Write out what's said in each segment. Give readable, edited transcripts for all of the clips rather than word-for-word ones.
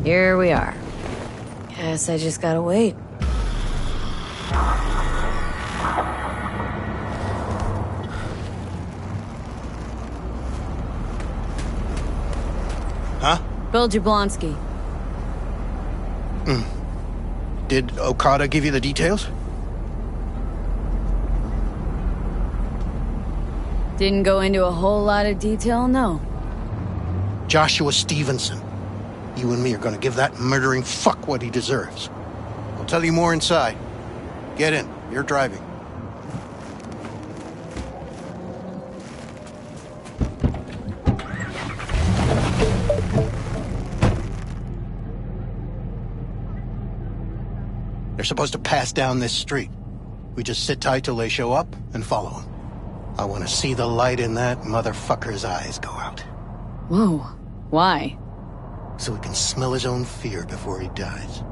Here we are. Guess I just gotta wait. Huh? Bill Jablonski. Did Okada give you the details? Didn't go into a whole lot of detail, no. Joshua Stevenson. You and me are gonna give that murdering fuck what he deserves. I'll tell you more inside. Get in. You're driving. They're supposed to pass down this street. We just sit tight till they show up and follow them. I want to see the light in that motherfucker's eyes go out. Whoa. Why? So he can smell his own fear before he dies.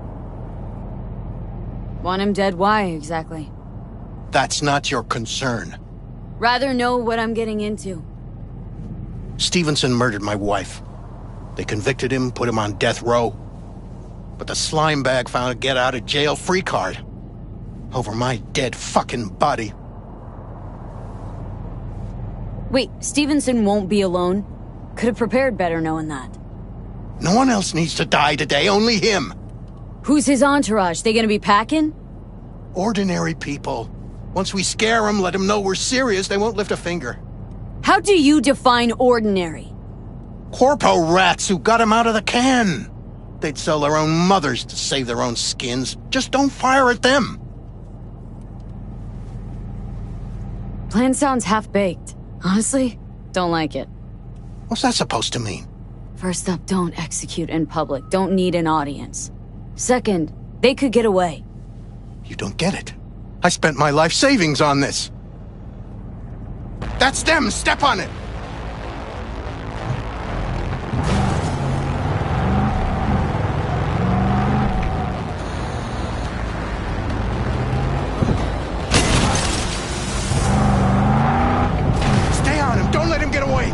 Want him dead? Why, exactly? That's not your concern. Rather know what I'm getting into. Stevenson murdered my wife. They convicted him, put him on death row. But the slime bag found a get-out-of-jail-free card. Over my dead fucking body. Wait, Stevenson won't be alone? Could have prepared better knowing that. No one else needs to die today, only him. Who's his entourage? They gonna be packing? Ordinary people. Once we scare them, let them know we're serious, they won't lift a finger. How do you define ordinary? Corpo rats who got him out of the can. They'd sell their own mothers to save their own skins. Just don't fire at them. Plan sounds half-baked. Honestly, don't like it. What's that supposed to mean? First up, don't execute in public. Don't need an audience. Second, they could get away. You don't get it. I spent my life savings on this. That's them! Step on it! Stay on him! Don't let him get away!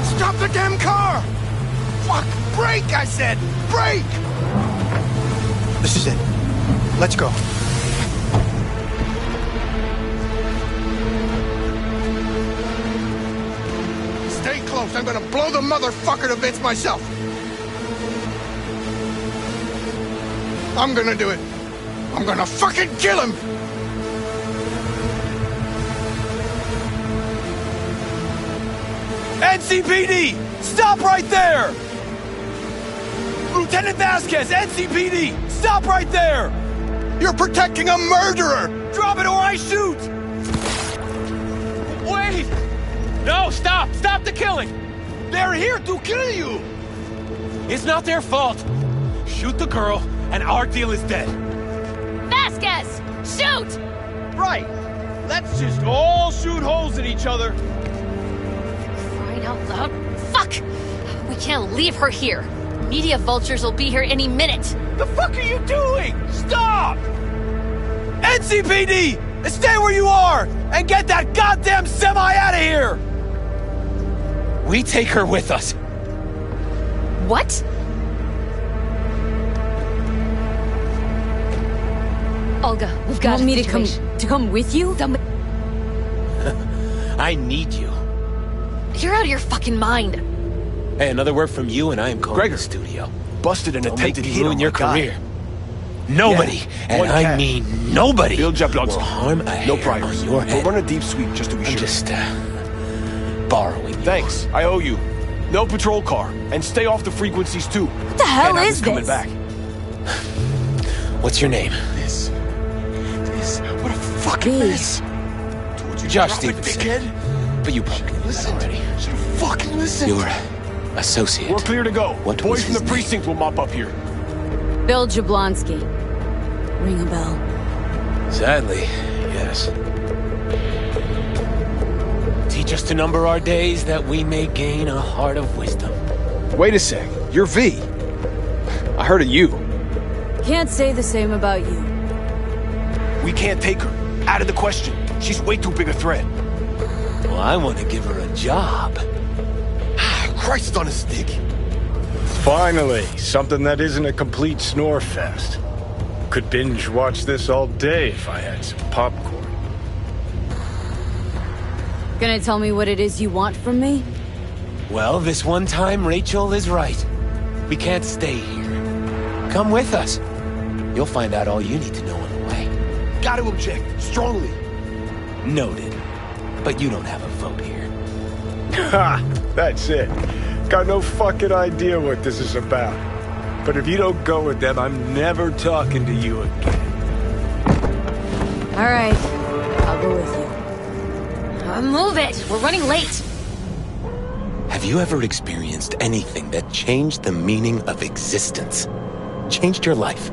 Stop the damn car! Fuck! Brake, I said! Brake! This is it. Let's go. Stay close. I'm gonna blow the motherfucker to bits myself. I'm gonna do it. I'm gonna fucking kill him! NCPD! Stop right there! Lieutenant Vasquez, NCPD! Stop right there! You're protecting a murderer! Drop it or I shoot! Wait! No, stop! Stop the killing! They're here to kill you! It's not their fault. Shoot the girl, and our deal is dead. Vasquez! Vasquez! Shoot! Right. Let's just all shoot holes in each other. Crying out loud. Fuck! We can't leave her here. Media vultures will be here any minute. The fuck are you doing? Stop! NCPD! Stay where you are! And get that goddamn semi out of here! We take her with us. What? Olga, we've got Want me a situation. to come with you? I need you. You're out of your fucking mind. Hey, another word from you and I am calling Gregor. the studio. Busted an Don't make attempted me hit ruin on your my guy. career. Nobody, Yeah, and one I cat. mean nobody, Bill Jablonski. will harm a No hair priors. on your We'll head. run a deep sweep just to be I'm sure. just borrowing you. Thanks. I owe you. No patrol car. And stay off the frequencies, too. What the hell Can't have is this coming this? back. What's your name? This. What a fucking Big. mess. Told you to Josh drop it, Stevenson. dickhead. But you probably knew Listen. that already. Should've fucking listened. Your associate. We're clear to go. What was Boys from his the name? precinct will mop up here. Bill Jablonski. Ring a bell. Sadly, yes. Teach us to number our days that we may gain a heart of wisdom. Wait a sec. You're V. I heard of you. Can't say the same about you. We can't take her. Out of the question. She's way too big a threat. Well, I want to give her a job. Christ on a stick. Finally, something that isn't a complete snore fest. Could binge watch this all day if I had some popcorn. Gonna tell me what it is you want from me? Well, this one time, Rachel is right. We can't stay here. Come with us. You'll find out all you need to know on the way. Gotta object. Strongly. Noted. But you don't have a vote here. Ha! That's it. Got no fucking idea what this is about. But if you don't go with them, I'm never talking to you again. All right, I'll go with you. Move it! We're running late. Have you ever experienced anything that changed the meaning of existence? Changed your life?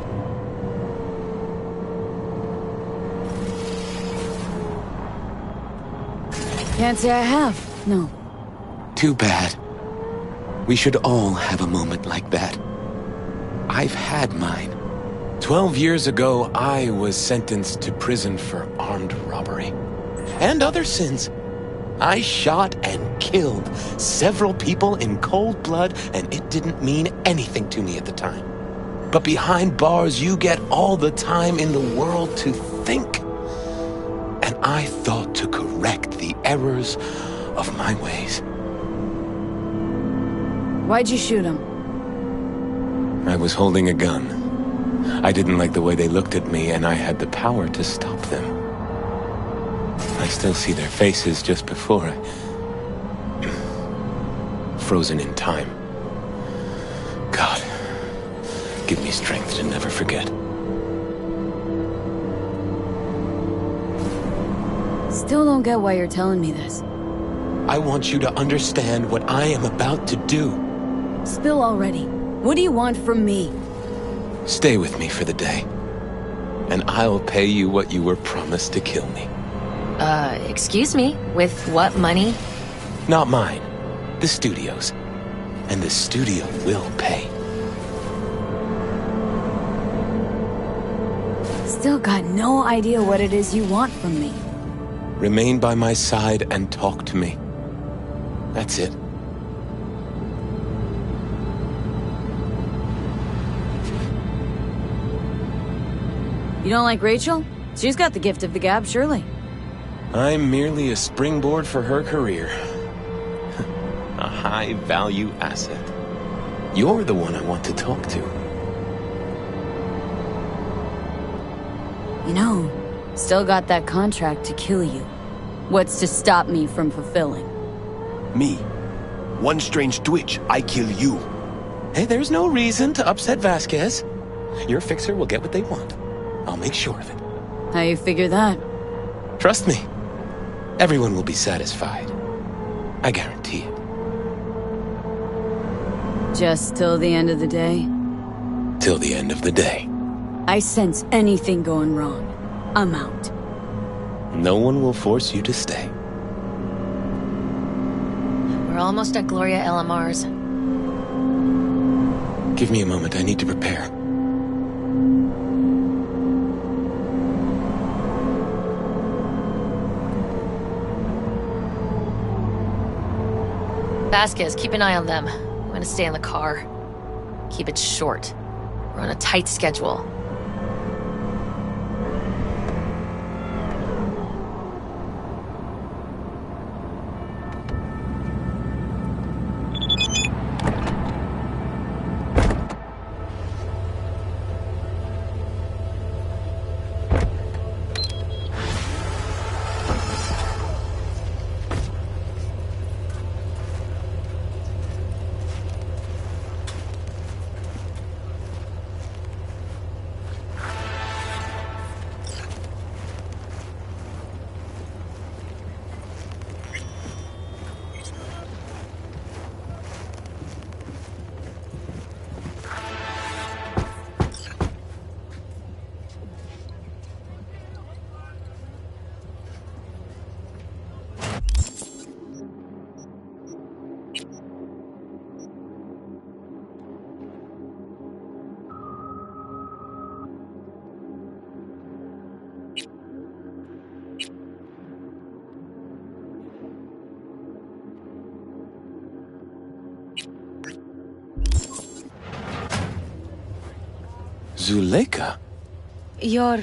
Can't say I have. No. Too bad. We should all have a moment like that. I've had mine. 12 years ago, I was sentenced to prison for armed robbery. And other sins. I shot and killed several people in cold blood, and it didn't mean anything to me at the time. But behind bars, you get all the time in the world to think. And I thought to correct the errors of my ways. Why'd you shoot him? I was holding a gun. I didn't like the way they looked at me, and I had the power to stop them. I still see their faces just before I... frozen in time. God, give me strength to never forget. Still don't get why you're telling me this. I want you to understand what I am about to do. Spill already. What do you want from me? Stay with me for the day, and I'll pay you what you were promised to kill me. Excuse me? With what money? Not mine. The studio's. And the studio will pay. Still got no idea what it is you want from me. Remain by my side and talk to me. That's it. You don't like Rachel? She's got the gift of the gab, surely. I'm merely a springboard for her career. A high-value asset. You're the one I want to talk to. You know, still got that contract to kill you. What's to stop me from fulfilling? Me. One strange twitch, I kill you. Hey, there's no reason to upset Vasquez. Your fixer will get what they want. I'll make sure of it. How you figure that? Trust me. Everyone will be satisfied. I guarantee it. Just till the end of the day? Till the end of the day. I sense anything going wrong. I'm out. No one will force you to stay. We're almost at Gloria LMR's. Give me a moment, I need to prepare. Vasquez, keep an eye on them. I'm gonna stay in the car. Keep it short. We're on a tight schedule. Zuleika? You're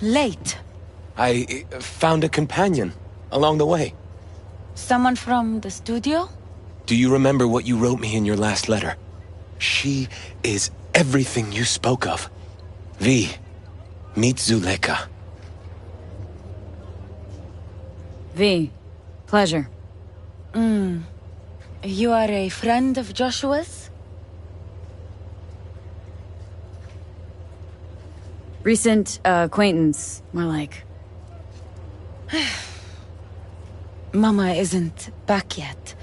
late. I found a companion along the way. Someone from the studio? Do you remember what you wrote me in your last letter? She is everything you spoke of. V, meet Zuleika. V, pleasure. You are a friend of Joshua's? Recent acquaintance, more like. Mama isn't back yet.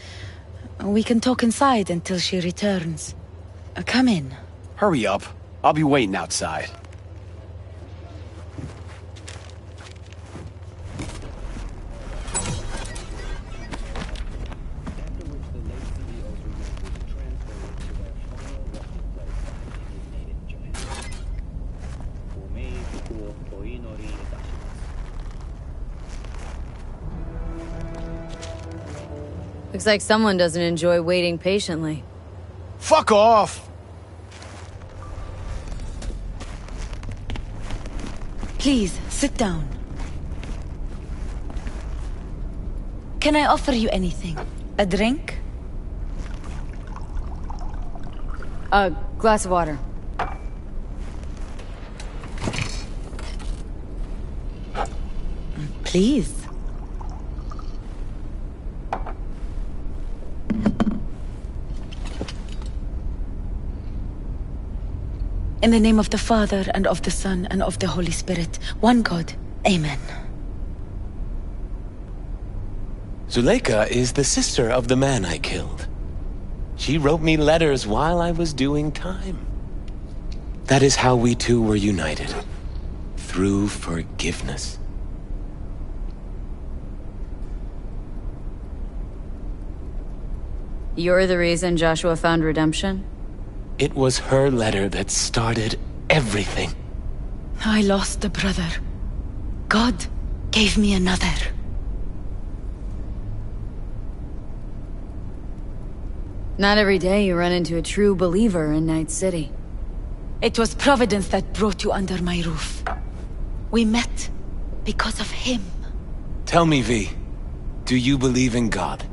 We can talk inside until she returns. Come in. Hurry up. I'll be waiting outside. Looks like someone doesn't enjoy waiting patiently. Fuck off! Please, sit down. Can I offer you anything? A drink? A glass of water. Please. In the name of the Father, and of the Son, and of the Holy Spirit, one God. Amen. Zuleika is the sister of the man I killed. She wrote me letters while I was doing time. That is how we two were united. Through forgiveness. You're the reason Joshua found redemption? It was her letter that started everything. I lost a brother. God gave me another. Not every day you run into a true believer in Night City. It was Providence that brought you under my roof. We met because of him. Tell me, V, do you believe in God?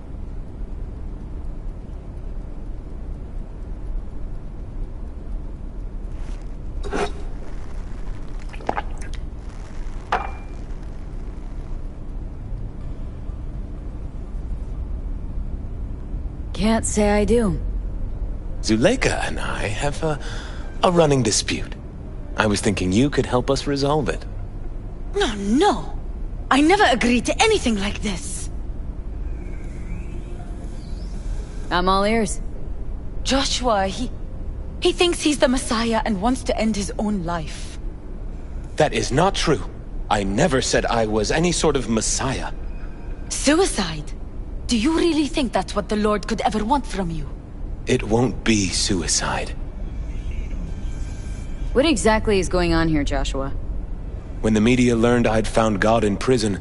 Can't say I do. Zuleika and I have a running dispute. I was thinking you could help us resolve it. No. I never agreed to anything like this. I'm all ears. Joshua, he thinks he's the Messiah and wants to end his own life. That is not true. I never said I was any sort of messiah. Suicide? Do you really think that's what the Lord could ever want from you? It won't be suicide. What exactly is going on here, Joshua? When the media learned I'd found God in prison,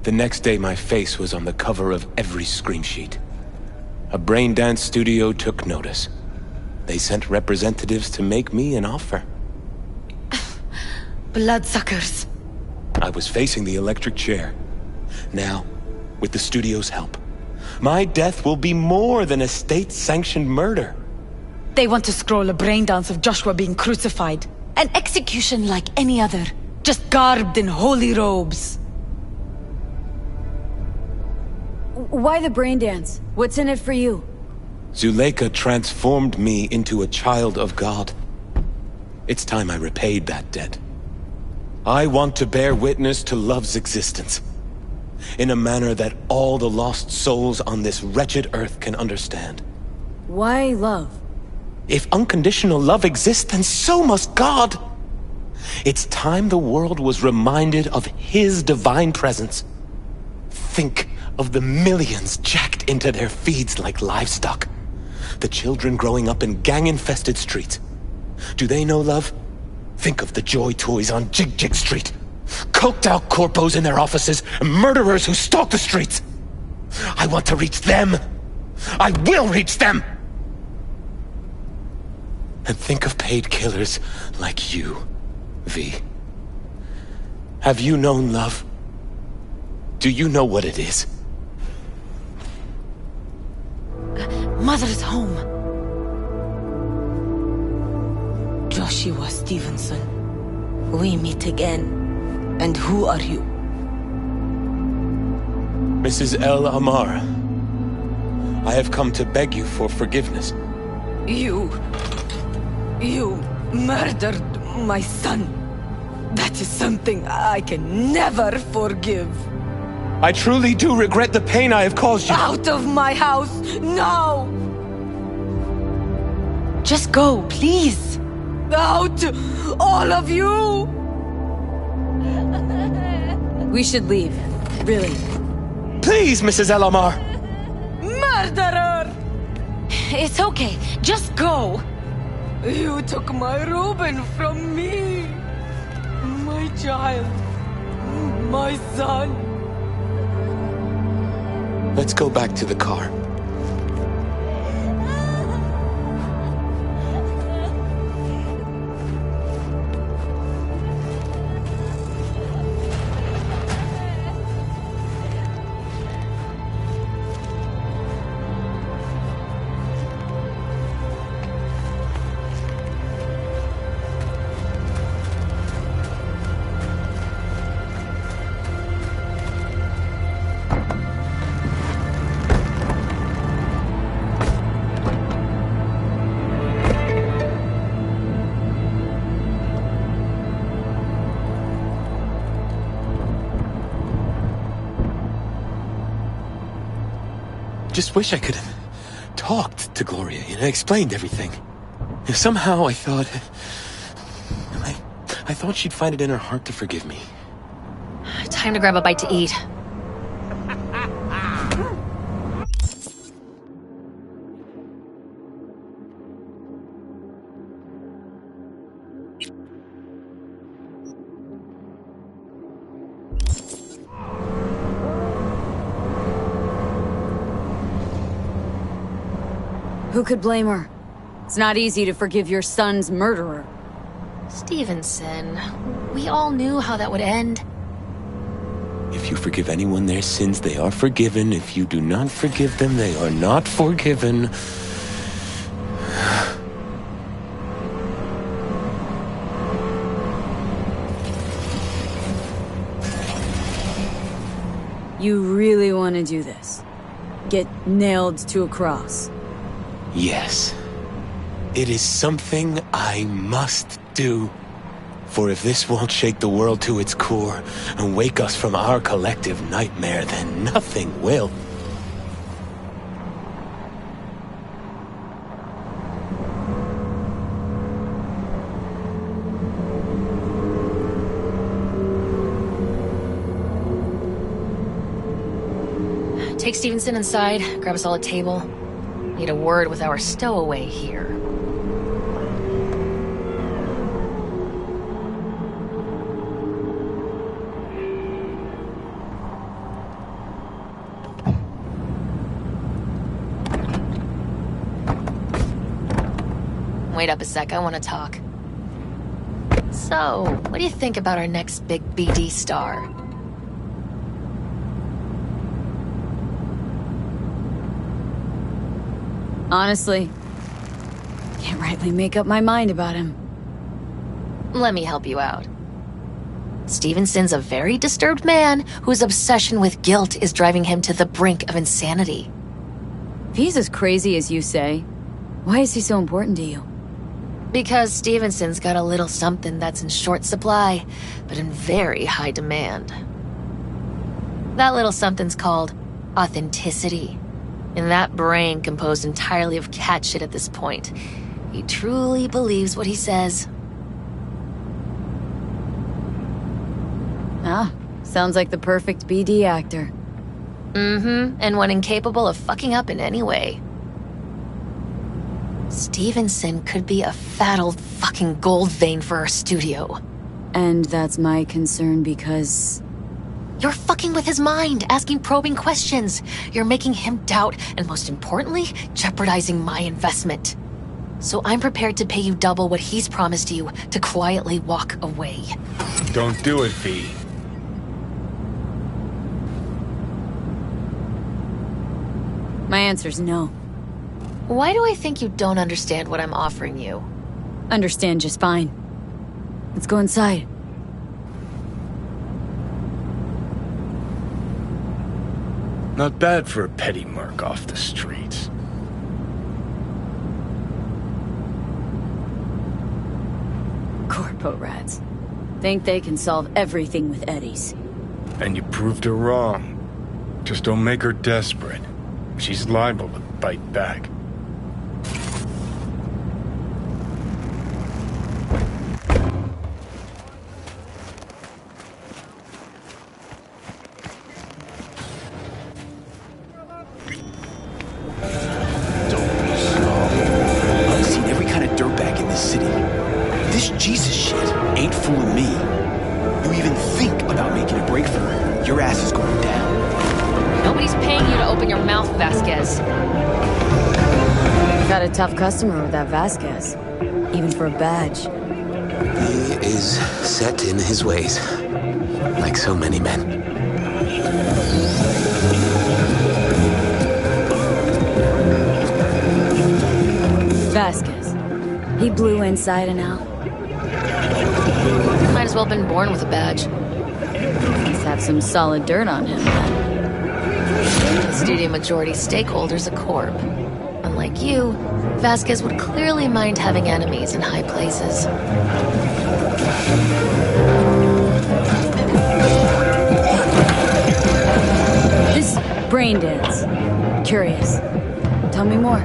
the next day my face was on the cover of every screen sheet. A brain dance studio took notice. They sent representatives to make me an offer. Bloodsuckers. I was facing the electric chair. Now, with the studio's help, my death will be more than a state-sanctioned murder. They want to scroll a brain dance of Joshua being crucified. An execution like any other, just garbed in holy robes. Why the brain dance? What's in it for you? Zuleika transformed me into a child of God. It's time I repaid that debt. I want to bear witness to love's existence, in a manner that all the lost souls on this wretched earth can understand. Why love? If unconditional love exists, then so must God. It's time the world was reminded of His divine presence. Think of the millions jacked into their feeds like livestock. The children growing up in gang-infested streets. Do they know love? Think of the joy toys on Jig Jig Street. Coked-out corpos in their offices, and murderers who stalk the streets. I want to reach them. I will reach them! And think of paid killers like you, V. Have you known love? Do you know what it is? Mother's home. Joshua Stevenson. We meet again. And who are you? Mrs. El Amar. I have come to beg you for forgiveness. You murdered my son. That is something I can never forgive. I truly do regret the pain I have caused you. Out of my house, now! Just go, please. Out, all of you! We should leave. Really. Please, Mrs. El Amar. Murderer! It's okay, just go. You took my Reuben from me. My child. My son. Let's go back to the car. Just wish I could have talked to Gloria and explained everything. Somehow I thought... I thought she'd find it in her heart to forgive me. Time to grab a bite to eat. Who could blame her? It's not easy to forgive your son's murderer. Stevenson, we all knew how that would end. If you forgive anyone their sins, they are forgiven. If you do not forgive them, they are not forgiven. You really want to do this? Get nailed to a cross? Yes. It is something I must do. For if this won't shake the world to its core and wake us from our collective nightmare, then nothing will. take Stevenson inside, grab us all a table. Need a word with our stowaway here. Wait up a sec, I want to talk. So, what do you think about our next big BD star? Honestly, can't rightly make up my mind about him. Let me help you out. Stevenson's a very disturbed man whose obsession with guilt is driving him to the brink of insanity. If he's as crazy as you say, why is he so important to you? Because Stevenson's got a little something that's in short supply, but in very high demand. That little something's called authenticity. And that brain composed entirely of cat shit at this point. He truly believes what he says. Ah, sounds like the perfect BD actor. Mm-hmm, and one incapable of fucking up in any way. Stevenson could be a fat old fucking gold vein for our studio. And that's my concern because... You're fucking with his mind, asking probing questions. You're making him doubt, and most importantly, jeopardizing my investment. So I'm prepared to pay you double what he's promised you to quietly walk away. Don't do it, V. My answer's no. Why do I think you don't understand what I'm offering you? Understand just fine. Let's go inside. Not bad for a petty merc off the streets. Corpo rats. Think they can solve everything with eddies. And you proved her wrong. Just don't make her desperate. She's liable to bite back. Tough customer with that Vasquez, even for a badge. He is set in his ways, like so many men. Vasquez. He blew inside and out. Might as well have been born with a badge. Must have some solid dirt on him, then. The studio majority stakeholder's a corp. Unlike you, Vasquez would clearly mind having enemies in high places. This brain dance. Curious. Tell me more.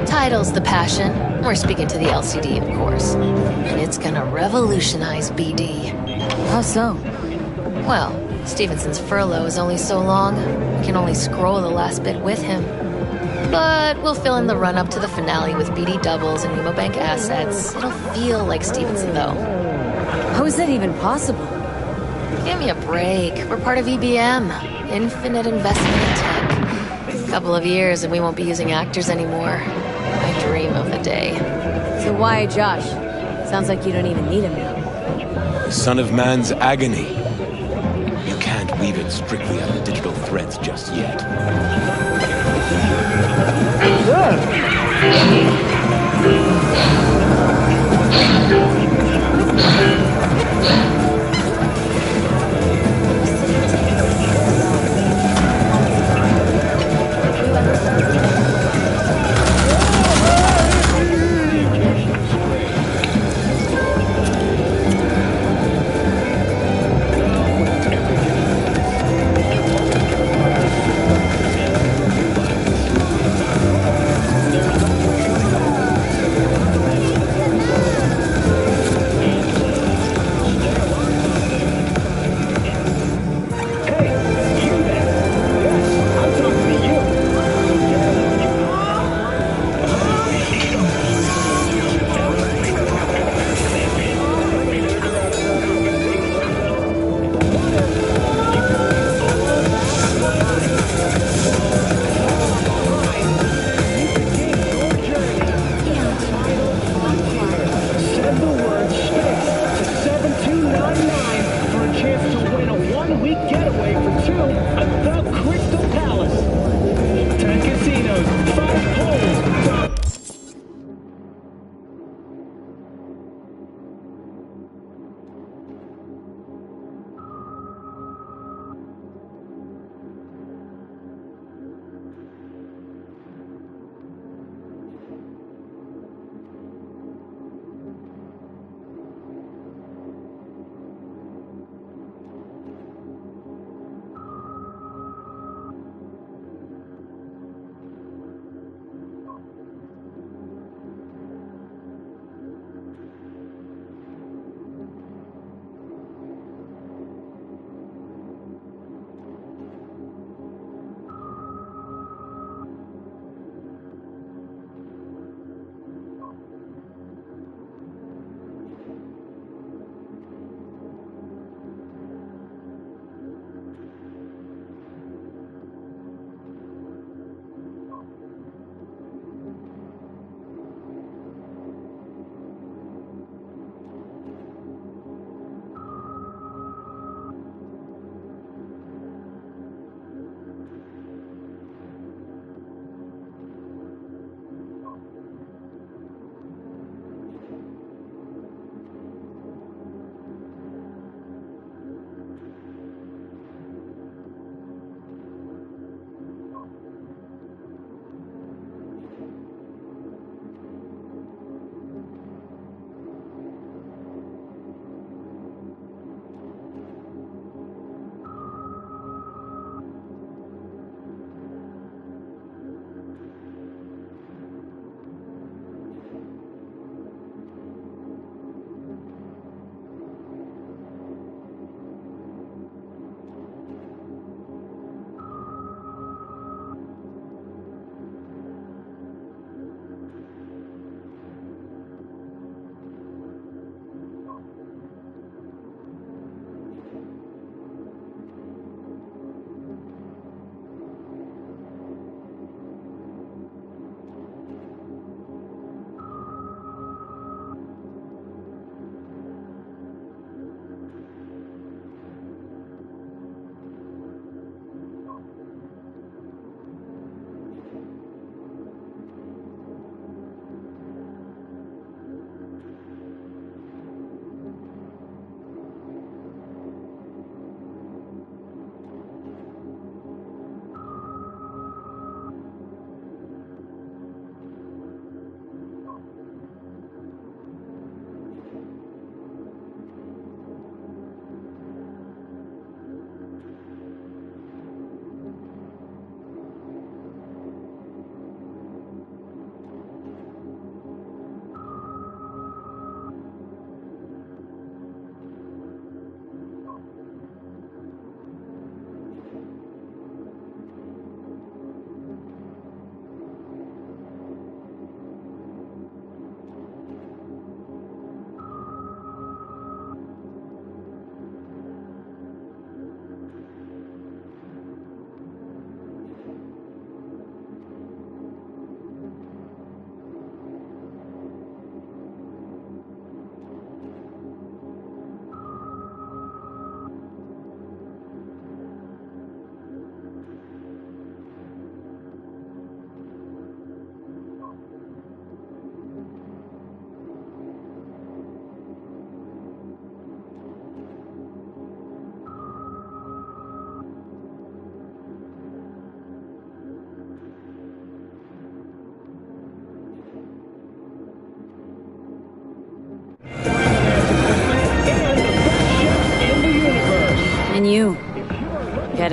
Title's the passion. We're speaking to the LCD, of course. And it's gonna revolutionize BD. How so? Well, Stevenson's furlough is only so long. We can only scroll the last bit with him. But we'll fill in the run-up to the finale with BD doubles and Nemobank assets. It'll feel like Stevenson, though. How is that even possible? Give me a break. We're part of EBM. Infinite investment in tech. Couple of years and we won't be using actors anymore. I dream of the day. So why Josh? Sounds like you don't even need him now. Son of man's agony. You can't weave it strictly out of digital threads just yet.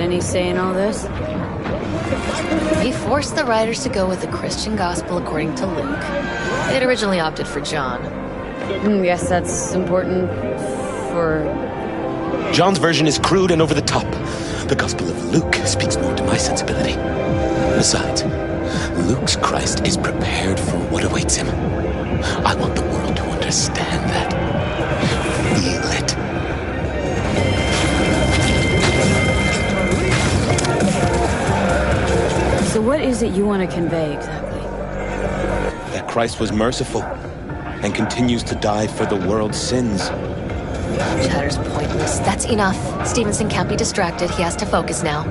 any say in all this? He forced the writers to go with the Christian gospel according to Luke. They'd originally opted for John. Guess that's important for... John's version is crude and over the top. The Gospel of Luke speaks more to my sensibility. Besides, Luke's Christ is prepared for what awaits him. I want the world to understand that. Feel it. So what is it you want to convey exactly? That Christ was merciful and continues to die for the world's sins. Chatter's pointless. That's enough. Stevenson can't be distracted. He has to focus now.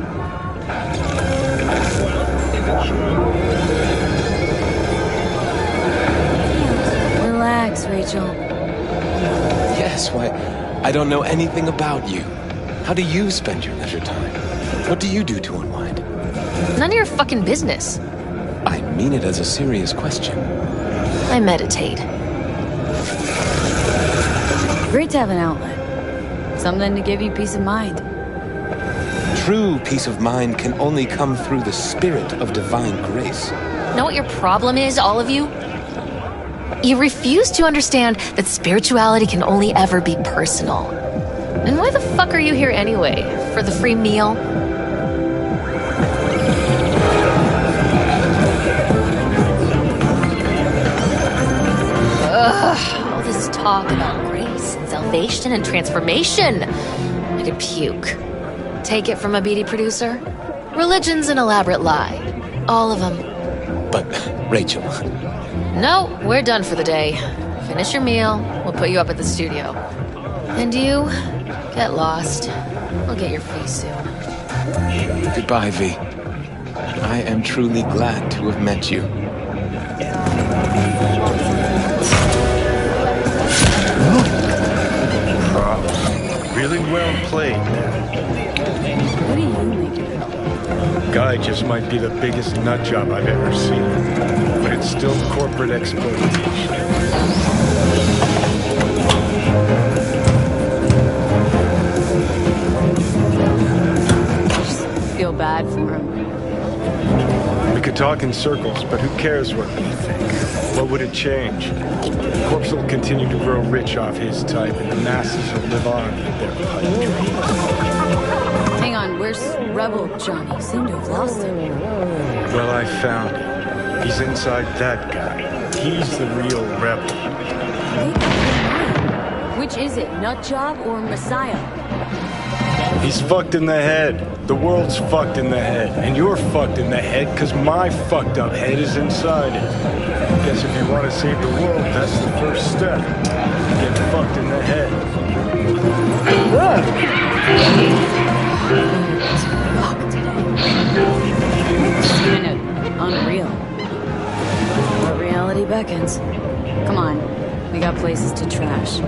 Relax, Rachel. Yes, why, I don't know anything about you. How do you spend your leisure time? What do you do to unwind? None of your fucking business. I mean it as a serious question. I meditate. Great to have an outlet. Something to give you peace of mind. True peace of mind can only come through the spirit of divine grace. Know what your problem is, all of you? You refuse to understand that spirituality can only ever be personal. And why the fuck are you here anyway? For the free meal? Ugh, all this talk about grace and salvation and transformation. I could puke. Take it from a beady producer? Religion's an elaborate lie. All of them. But, Rachel... No, we're done for the day. Finish your meal, we'll put you up at the studio. And you, get lost. We'll get your fee soon. Goodbye, V. I am truly glad to have met you. Really well played, man. What do you make of it? Guy just might be the biggest nut job I've ever seen. But it's still corporate exploitation. Feel bad for him. We could talk in circles, but who cares what we think? What would it change? Corpse will continue to grow rich off his type, and the masses will live on with their pipe dreams. Hang on, where's Rebel Johnny? Seem to have lost him. Well, I found him. He's inside that guy. He's the real rebel. Which is it, Nutjob or Messiah? He's fucked in the head. The world's fucked in the head. And you're fucked in the head because my fucked up head is inside it. Guess if you want to save the world, that's the first step. Get fucked in the head. It's kind of unreal. But reality beckons. Come on, we got places to trash.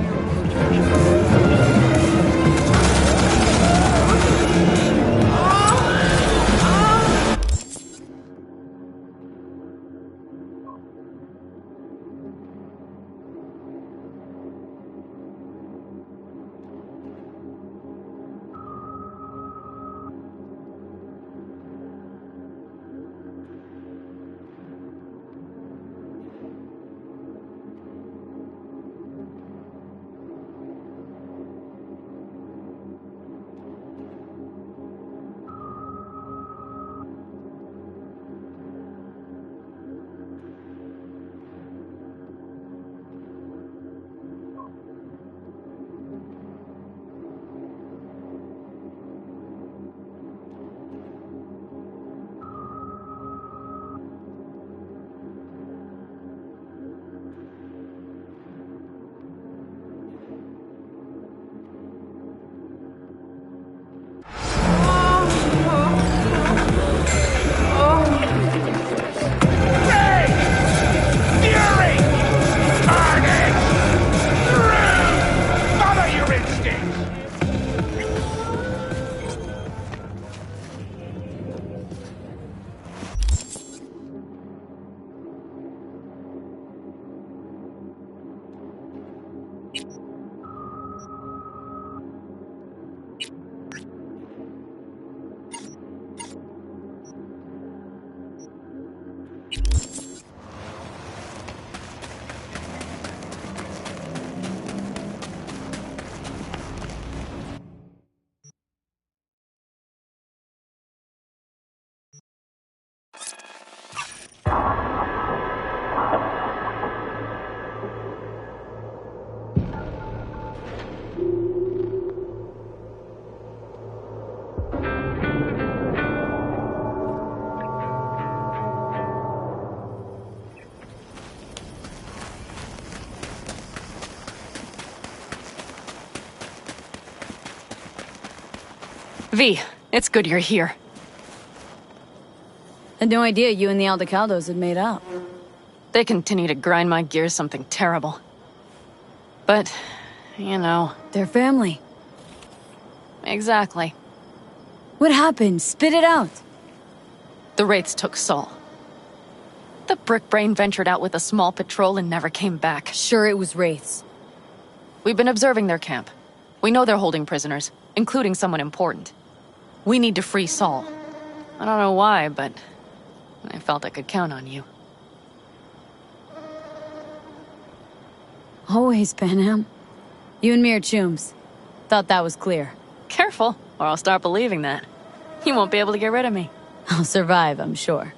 V, it's good you're here. Had no idea you and the Aldecaldos had made up. They continue to grind my gears something terrible. But, you know... They're family. Exactly. What happened? Spit it out. The Wraiths took Saul. The Brickbrain ventured out with a small patrol and never came back. Sure, it was Wraiths. We've been observing their camp. We know they're holding prisoners, including someone important. We need to free Saul. I don't know why, but I felt I could count on you. Always, Panam. You and me are chums. Thought that was clear. Careful, or I'll start believing that. You won't be able to get rid of me. I'll survive, I'm sure.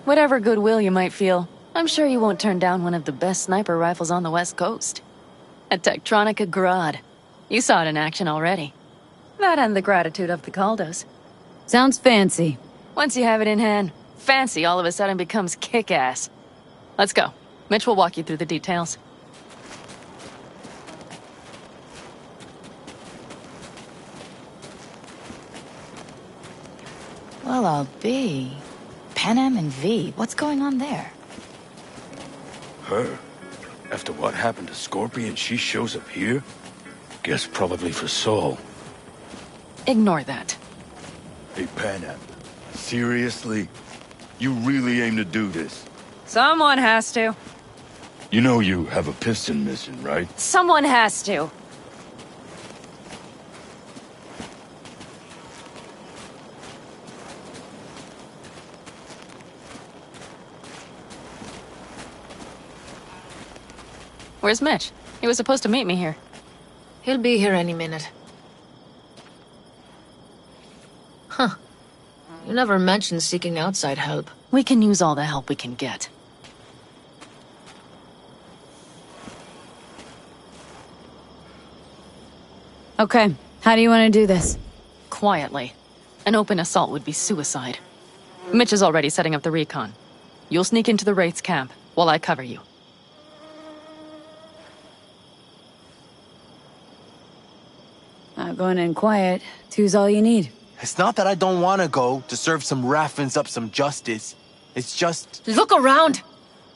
Whatever goodwill you might feel, I'm sure you won't turn down one of the best sniper rifles on the West Coast. A Tektronica Grad. You saw it in action already. That and the gratitude of the Caldos. Sounds fancy. Once you have it in hand, fancy all of a sudden becomes kick-ass. Let's go. Mitch will walk you through the details. Well, I'll be. Panam and V, what's going on there? Her? After what happened to Scorpion, she shows up here? Guess probably for Saul. Ignore that. Hey, Panam. Seriously? You really aim to do this? Someone has to. You know you have a piston mission, right? Someone has to. Where's Mitch? He was supposed to meet me here. He'll be here any minute. Huh. You never mentioned seeking outside help. We can use all the help we can get. Okay, how do you want to do this? Quietly. An open assault would be suicide. Mitch is already setting up the recon. You'll sneak into the Wraith's camp, while I cover you. Going in quiet. Two's all you need. It's not that I don't want to go to serve some Raffins up some justice. It's just... Look around!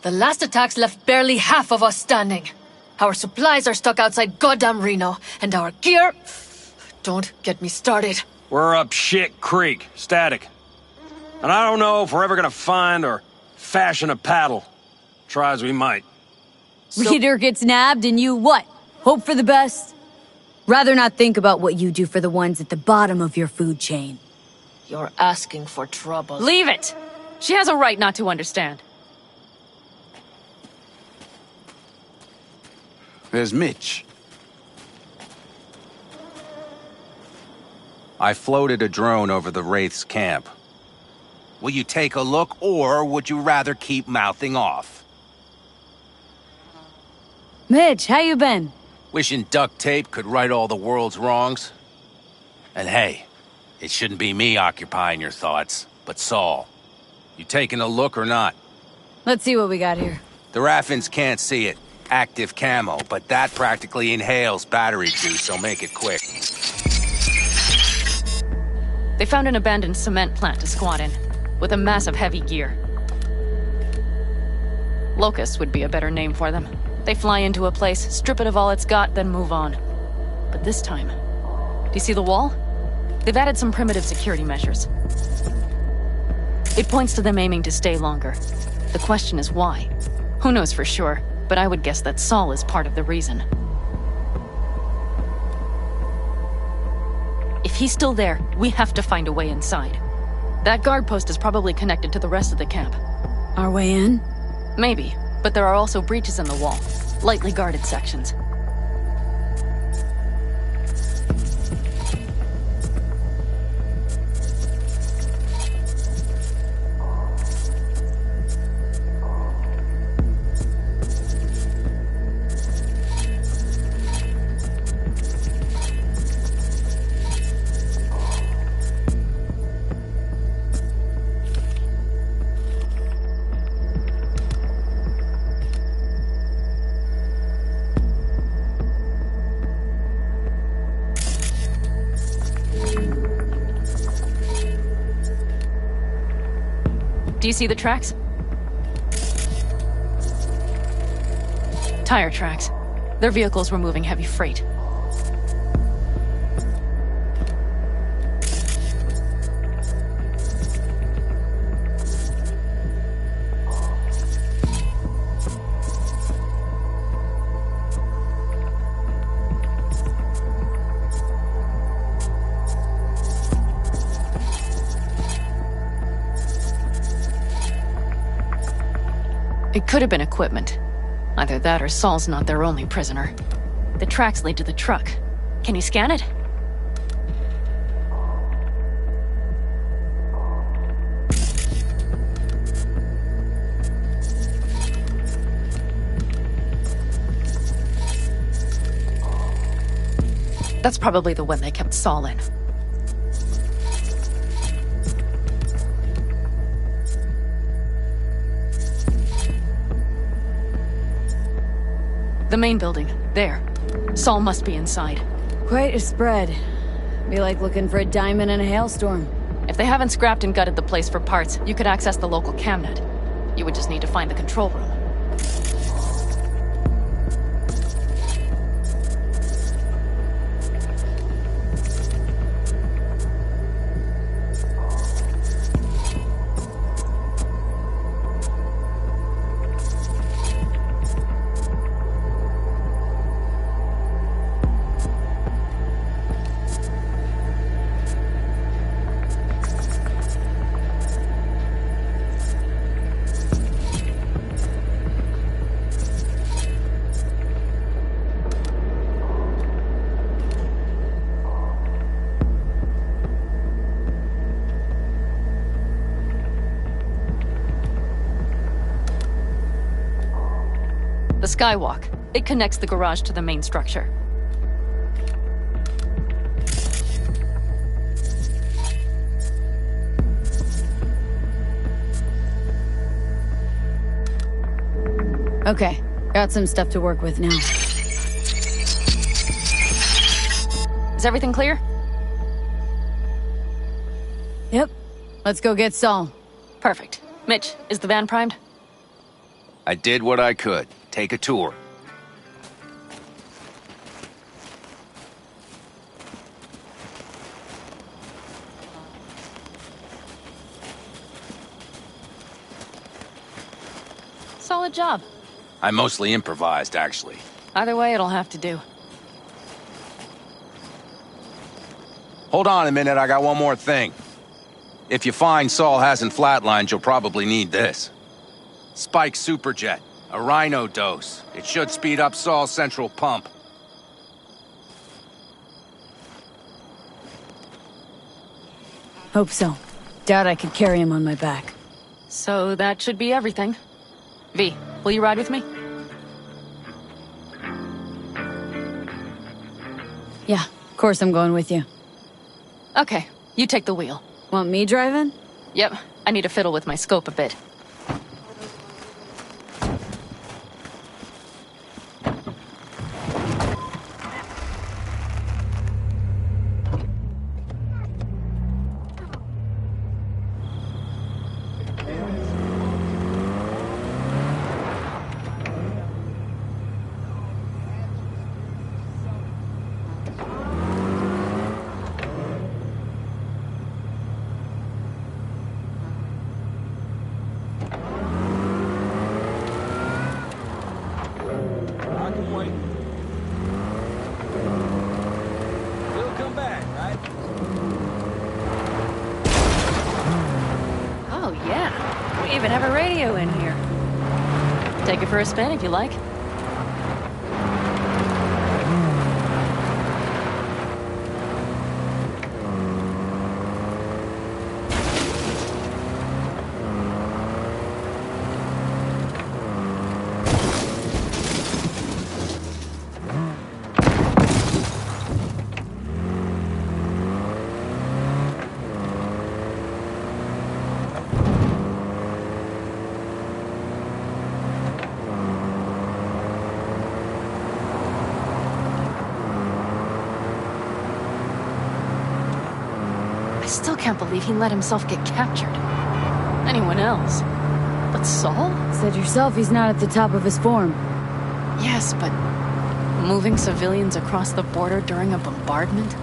The last attacks left barely half of us standing. Our supplies are stuck outside goddamn Reno, and our gear... Don't get me started. We're up shit creek, static. And I don't know if we're ever gonna find or fashion a paddle. Try as we might. Reader gets nabbed and you what? Hope for the best? Rather not think about what you do for the ones at the bottom of your food chain. You're asking for trouble. Leave it! She has a right not to understand. There's Mitch. I floated a drone over the Wraith's camp. Will you take a look, or would you rather keep mouthing off? Mitch, how you been? Wishing duct tape could right all the world's wrongs? And hey, it shouldn't be me occupying your thoughts, but Saul. You taking a look or not? Let's see what we got here. The Raffins can't see it. Active camo, but that practically inhales battery juice, so make it quick. They found an abandoned cement plant to squat in, with a massive heavy gear. Locusts would be a better name for them. They fly into a place, strip it of all it's got, then move on. But this time... Do you see the wall? They've added some primitive security measures. It points to them aiming to stay longer. The question is why? Who knows for sure, but I would guess that Saul is part of the reason. If he's still there, we have to find a way inside. That guard post is probably connected to the rest of the camp. Our way in? Maybe. But there are also breaches in the wall, lightly guarded sections. Do you see the tracks? Tire tracks. Their vehicles were moving heavy freight. It could have been equipment. Either that or Saul's not their only prisoner. The tracks lead to the truck. Can you scan it? That's probably the one they kept Saul in. The main building. There. Saul must be inside. Quite a spread. Be like looking for a diamond in a hailstorm. If they haven't scrapped and gutted the place for parts, you could access the local camnet. You would just need to find the control room. The skywalk. It connects the garage to the main structure. Okay, got some stuff to work with now. Is everything clear? Yep. Let's go get Saul. Perfect. Mitch, is the van primed? I did what I could. Take a tour. Solid job. I mostly improvised, actually. Either way, it'll have to do. Hold on a minute, I got one more thing. If you find Saul hasn't flatlined, you'll probably need this. Spike Superjet. A rhino dose. It should speed up Saul's central pump. Hope so. Doubt I could carry him on my back. So that should be everything. V, will you ride with me? Yeah, of course I'm going with you. Okay, you take the wheel. Want me driving? Yep, I need to fiddle with my scope a bit. We even have a radio in here. Take it for a spin if you like. I still can't believe he let himself get captured. anyone else. But Saul? Said yourself he's not at the top of his form. Yes, but moving civilians across the border during a bombardment?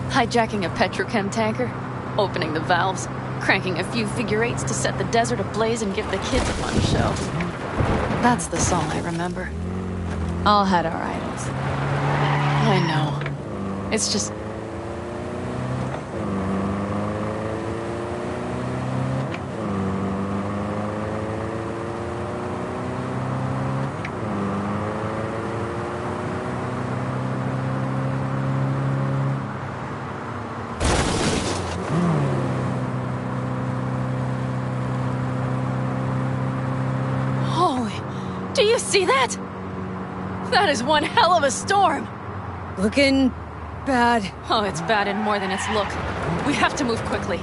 Hijacking a petrochem tanker? Opening the valves? Cranking a few figure eights to set the desert ablaze and give the kids a fun show? That's the Saul I remember. All had our idols. I know. It's just... Do you see that? That is one hell of a storm! Looking... bad. Oh, it's bad in more than its look. We have to move quickly.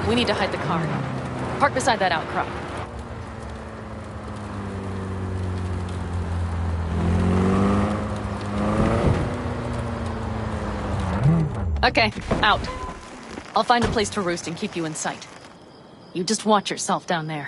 We need to hide the car. Park beside that outcrop. Okay, out. I'll find a place to roost and keep you in sight. You just watch yourself down there.